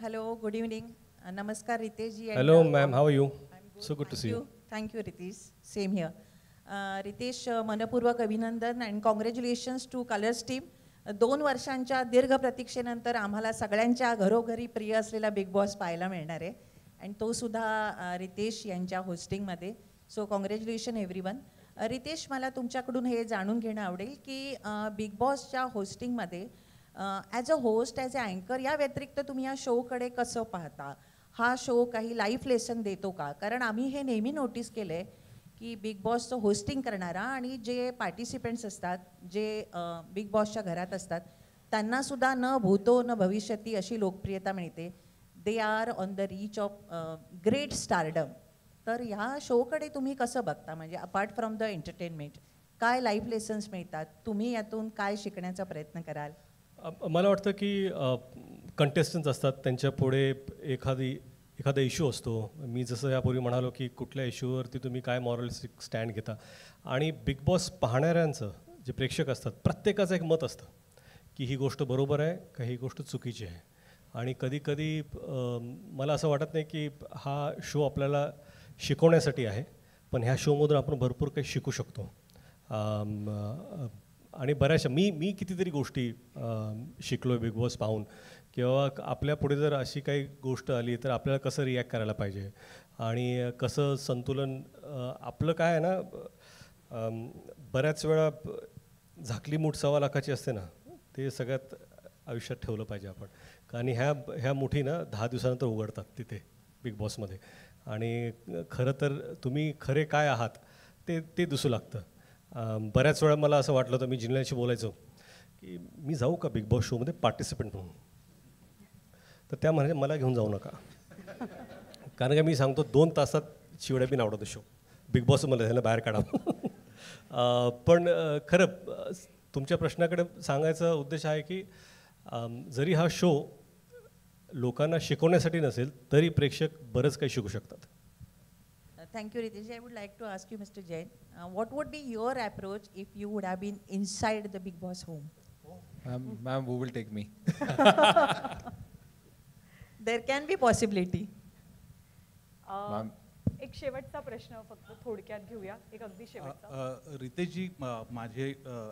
Speaker 16: Hello, good evening. नमस्कार Ritesh ji.
Speaker 2: Hello ma'am, how are you? So good to see you.
Speaker 16: Thank you Ritesh. Same here. Ritesh, मनपूर्वक अभिनंदन and congratulations to Colors team. 2 वर्षांच्या दीर्घ प्रतीक्षेनंतर आम्हाला सगळ्यांच्या घरोघरी प्रिय असलेला बिग बॉस पाहायला मिळणार आहे, आणि तो सुद्धा रितेश यांच्या होस्टिंगमध्ये. So congratulation everyone. रितेश, मला तुमच्याकडून हे जाणून घेणं आवडेल की बिग बॉसच्या होस्टिंगमध्ये as a host, as a अँकर या व्यतिरिक्त तुम्ही या शोकडे कसं पाहता? हा शो काही लाईफ लेसन देतो का? कारण आम्ही हे नेहमी नोटीस केलं आहे की बिग बॉसचं होस्टिंग करणारा आणि जे पार्टिसिपेंट्स असतात, जे बिग बॉसच्या घरात असतात, त्यांनासुद्धा न भूतो न भविष्यती अशी लोकप्रियता मिळते. They are on the reach of great stardom. तर ह्या शोकडे तुम्ही कसं बघता? म्हणजे अपार्ट फ्रॉम द एंटरटेनमेंट काय लाईफ लेसन्स मिळतात? तुम्ही यातून काय शिकण्याचा प्रयत्न कराल?
Speaker 2: मला वाटतं की कंटेस्टन्स असतात, त्यांच्या पुढे एखादा इश्यू असतो. मी जसं यापूर्वी म्हणालो की कुठल्या इश्यूवरती तुम्ही काय मॉरलिस्टिक स्टँड घेता, आणि बिग बॉस पाहणाऱ्यांचं जे प्रेक्षक असतात प्रत्येकाचं एक मत असतं की ही गोष्ट बरोबर आहे का ही गोष्ट चुकीची आहे. आणि कधी मला असं वाटत नाही की हा शो आपल्याला शिकवण्यासाठी आहे, पण ह्या शोमधून आपण भरपूर काही शिकू शकतो. आणि बऱ्याचशा मी कितीतरी गोष्टी शिकलो आहे बिग बॉस पाहून, किंवा आपल्या पुढे जर अशी काही गोष्ट आली तर आपल्याला कसं रिॲक्ट करायला पाहिजे, आणि कसं संतुलन आपलं काय आहे ना, बऱ्याच वेळा झाकली मूठ 1.25 लाखाची असते ना, ते सगळ्यात आयुष्यात ठेवलं पाहिजे आपण. आणि ह्या मुठी ना 10 दिवसानंतर उघडतात तिथे बिग बॉसमध्ये, आणि खरं तर तुम्ही खरे काय आहात ते दिसू लागतं. बऱ्याच वेळा मला असं वाटलं होतं, मी जिल्ह्याशी बोलायचो की मी जाऊ का बिग बॉस शोमध्ये पार्टिसिपेंट म्हणून, तर त्या म्हणजे मला घेऊन जाऊ नका, कारण का मी सांगतो 2 तासात शिवड्या बी आवडतो शो. बिग बॉसमध्ये ह्याला बाहेर काढा. पण खरं तुमच्या प्रश्नाकडे सांगायचा उद्देश आहे की जरी हा शो लोकांना शिकवण्यासाठी नसेल तरी प्रेक्षक बरंच काही शिकू शकतात.
Speaker 16: Thank you, Ritesh. I would like to ask you, Mr. Jain, what would be your approach if you would have been inside the Big Boss home?
Speaker 3: Ma'am, who will take me?
Speaker 16: There can be possibility.
Speaker 3: Ma'am.
Speaker 1: एक शेवटचा प्रश्न फक्त थोडक्यात घेऊया, एक अगदी शेवटचा.
Speaker 17: रितेशजी, माझे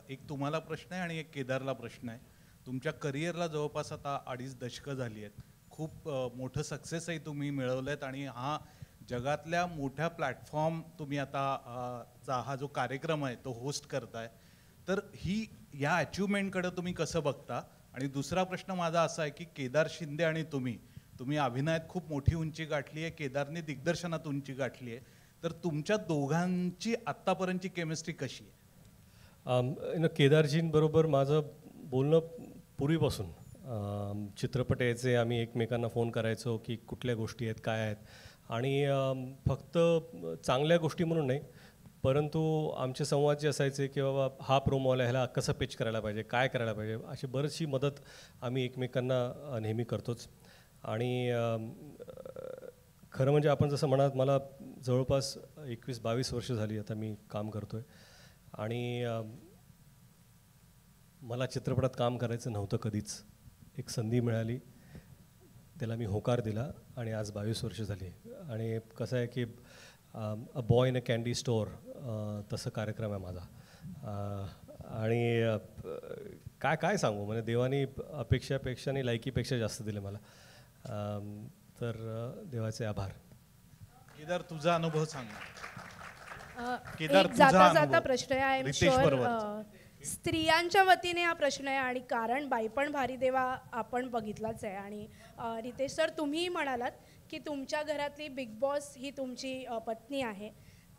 Speaker 17: एक तुम्हाला प्रश्न आहे आणि एक केदारला प्रश्न आहे. तुमच्या करिअरला जवळपास आता 2.5 दशकं झाली आहेत. खूप मोठं सक्सेसही तुम्ही मिळवलं आहेत आणि हा जगातल्या मोठ्या प्लॅटफॉर्म तुम्ही आता हा जो कार्यक्रम आहे तो होस्ट करताय. तर या अचिव्हमेंटकडे तुम्ही कसं बघता? आणि दुसरा प्रश्न माझा असा आहे की केदार शिंदे आणि तुम्ही अभिनयात खूप मोठी उंची गाठली आहे, केदारने दिग्दर्शनात उंची गाठली आहे. तर तुमच्या दोघांची आत्तापर्यंतची केमिस्ट्री कशी आहे?
Speaker 2: केदारजींबरोबर माझं बोलणं पूर्वीपासून चित्रपट यायचे, आम्ही एकमेकांना फोन करायचो की कुठल्या गोष्टी आहेत, काय आहेत. आणि फक्त चांगल्या गोष्टी म्हणून नाही, परंतु आमचे संवाद जे असायचे की बाबा हा प्रोमो आला, ह्याला कसं पिच करायला पाहिजे, काय करायला पाहिजे, अशी बरीचशी मदत आम्ही एकमेकांना नेहमी करतोच. आणि खरं म्हणजे आपण जसं म्हणाल, मला जवळपास 21-22 वर्ष झाली आता मी काम करतो आहे. आणि मला चित्रपटात काम करायचं नव्हतं कधीच. एक संधी मिळाली, त्याला मी होकार दिला आणि आज 22 वर्ष झाली. आणि कसं आहे की a boy in a candy store तसं कार्यक्रम आहे माझा. आणि काय सांगू, म्हणजे देवानी अपेक्षापेक्षा लायकीपेक्षा जास्त दिले मला. तर देवाचे आभार.
Speaker 17: केदार, तुझा अनुभव सांग.
Speaker 18: केदार, जाता जाता प्रश्न आहे. आय एम शुअर स्त्रियांच्या वतीने हा प्रश्न आहे आणि कारण बाईपण भारी देवा आपण बघितलाच आहे. आणि रितेश सर, तुम्ही म्हणालात की तुमच्या घरातली बिग बॉस ही तुमची पत्नी आहे.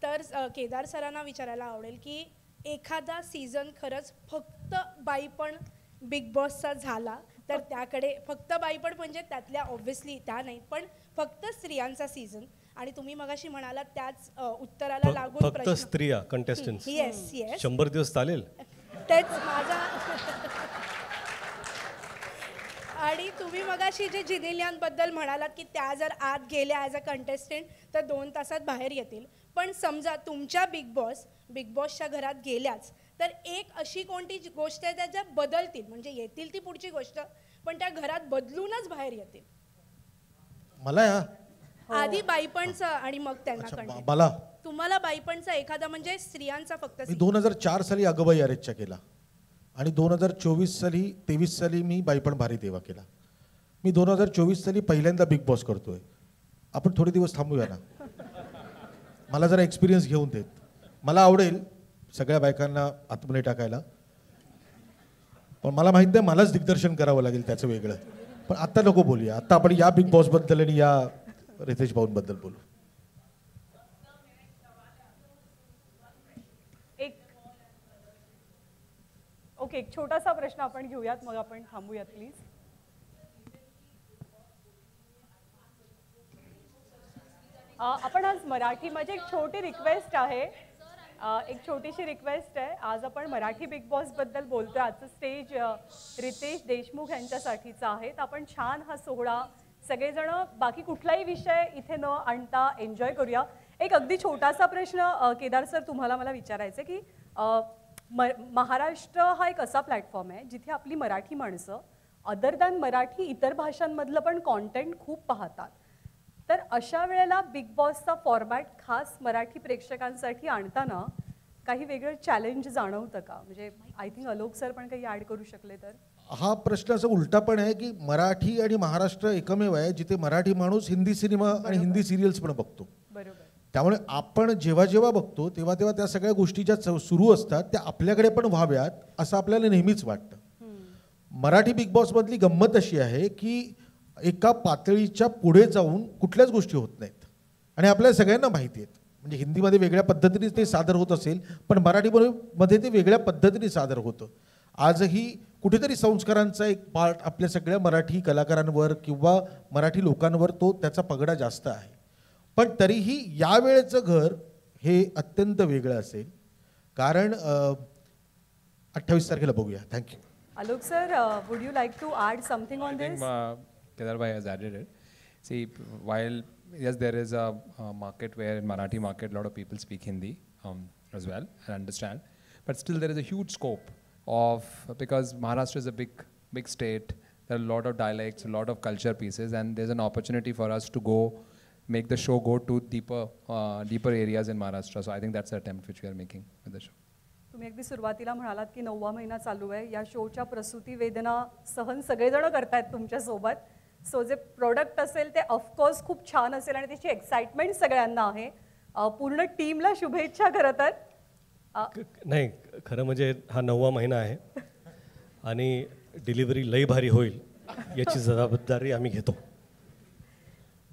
Speaker 18: तर केदार सरांना विचारायला आवडेल की एखादा सीझन खरंच फक्त बाईपण बिग बॉसचा झाला तर त्याकडे फक्त बाईपण म्हणजे त्यातल्या ऑब्व्हियसली त्या नाही, पण फक्त स्त्रियांचा सीझन, आणि तुम्ही मगाशी म्हणालात त्याच उत्तराला लागून
Speaker 2: फक्त स्त्रिया कंटेस्टंट्स.
Speaker 18: येस येस,
Speaker 2: 100 दिवस चालेल.
Speaker 18: तेच माझा. आणि तुम्ही मगाशी जे जिनेलियांबद्दल म्हणालात की त्या जर आत गेल्या ॲज अ कंटेस्टंट तर 2 तासात बाहेर येतील. पण समजा तुमच्या बिग बॉसच्या घरात गेल्याच तर एक अशी कोणती गोष्ट आहे ज्या बदलतील, म्हणजे येतील ती पुढची गोष्ट, पण त्या घरात बदलूनच बाहेर येतील.
Speaker 4: मला
Speaker 18: आधी बाईपणचा आणि मग त्यांना कंटेंट.
Speaker 4: मला
Speaker 18: तुम्हाला बाईपणचा एखादा म्हणजे स्त्रियांचा फक्त.
Speaker 4: मी 2004 साली अगबाई अरेच्चा केला आणि 2023 साली मी बाईपण भारी देवा केला. मी 2024 साली पहिल्यांदा बिग बॉस करतोय. आपण थोडे दिवस थांबूया ना, मला जरा एक्सपिरियन्स घेऊन देत. मला आवडेल सगळ्या बायकांना आतमध्ये टाकायला, पण मला माहित नाही मलाच दिग्दर्शन करावं लागेल त्याचं वेगळं. पण आत्ता नको बोलूया, आत्ता आपण या बिग बॉसबद्दल आणि या रितेश भाऊंबद्दल बोलू.
Speaker 1: एक छोटासा प्रश्न आपण घेऊयात, मग आपण थांबूयात प्लीज. आपण आज मराठी, माझी एक छोटी रिक्वेस्ट आहे, एक छोटीशी रिक्वेस्ट आहे. आज आपण मराठी बिग बॉसबद्दल बोलतोय. आजचं स्टेज रितेश देशमुख यांच्यासाठीचं आहे. तर आपण छान हा सोहळा सगळेजण बाकी कुठलाही विषय इथे न आणता एन्जॉय करूया. एक अगदी छोटासा प्रश्न केदार सर तुम्हाला मला विचारायचं की महाराष्ट्र हा एक असा प्लॅटफॉर्म आहे जिथे आपली मराठी माणसं अदर दॅन मराठी इतर भाषांमधलं पण कॉन्टेंट खूप पाहतात. तर अशा वेळेला बिग बॉसचा फॉर्मॅट खास मराठी प्रेक्षकांसाठी आणताना काही वेगळं चॅलेंज जाणवतं का? म्हणजे आय थिंक अलोक सर पण काही ॲड करू शकले तर.
Speaker 4: हा प्रश्न असा उलटा पण आहे की मराठी आणि महाराष्ट्र एकमेव आहे जिथे मराठी माणूस हिंदी सिनेमा आणि हिंदी सिरियल्स पण बघतो.
Speaker 1: बरोबर.
Speaker 4: त्यामुळे आपण जेव्हा जेव्हा बघतो तेव्हा तेव्हा त्या सगळ्या गोष्टी ज्या सुरू असतात त्या आपल्याकडे पण व्हाव्यात असं आपल्याला नेहमीच वाटतं. मराठी बिग बॉसमधली गंमत अशी आहे की एका पातळीच्या पुढे जाऊन कुठल्याच गोष्टी होत नाहीत आणि आपल्याला सगळ्यांना माहिती आहेत. म्हणजे हिंदीमध्ये वेगळ्या पद्धतीने ते सादर होत असेल पण मराठीमध्ये ते वेगळ्या पद्धतीने सादर होतं. आजही कुठेतरी संस्कारांचा एक पार्ट आपल्या सगळ्या मराठी कलाकारांवर किंवा मराठी लोकांवर तो त्याचा पगडा जास्त आहे. पण तरीही यावेळेचं घर हे अत्यंत वेगळं असेल. कारण 28 तारखेला बघूया. Thank you.
Speaker 1: Alok sir, would you like to add something on this?
Speaker 3: Kedar bhai has added it. See, while yes, there is a market where in Marathi market a lot of people speak Hindi as well and understand, but still there is a huge scope of, because Maharashtra is a big state. There are a lot of dialects, a lot of culture pieces, and there's an opportunity for us to make the show go to deeper areas in Maharashtra. So I think that's the attempt which we are making with the show.
Speaker 1: तुम्ही अगदी सुरुवातीला म्हणालात की 9वा महिना चालू आहे. या शोच्या प्रसूती वेदना सहन सगळेजण करतायत तुमच्यासोबत. सो जे प्रोडक्ट असेल ते ऑफकोर्स खूप छान असेल आणि त्याची एक्साइटमेंट सगळ्यांना आहे. पूर्ण टीमला शुभेच्छा खरं तर.
Speaker 2: नाही, खरं म्हणजे हा 9वा महिना आहे आणि डिलिव्हरी लई भारी होईल याची जबाबदारी आम्ही घेतो.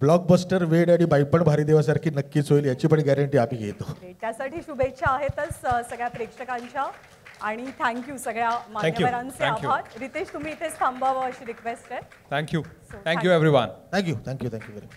Speaker 4: ब्लॉकबस्टर वेड आणि बाई पण भारी देवासारखी नक्कीच होईल याची पण गॅरंटी आम्ही घेतो.
Speaker 1: त्यासाठी शुभेच्छा आहेतच सगळ्या प्रेक्षकांच्या आणि थँक्यू सगळ्या मान्यवरांचे आभार. रितेश तुम्ही इथेच थांबावं अशी रिक्वेस्ट आहे.
Speaker 3: Thank you everyone.
Speaker 4: Thank you very much.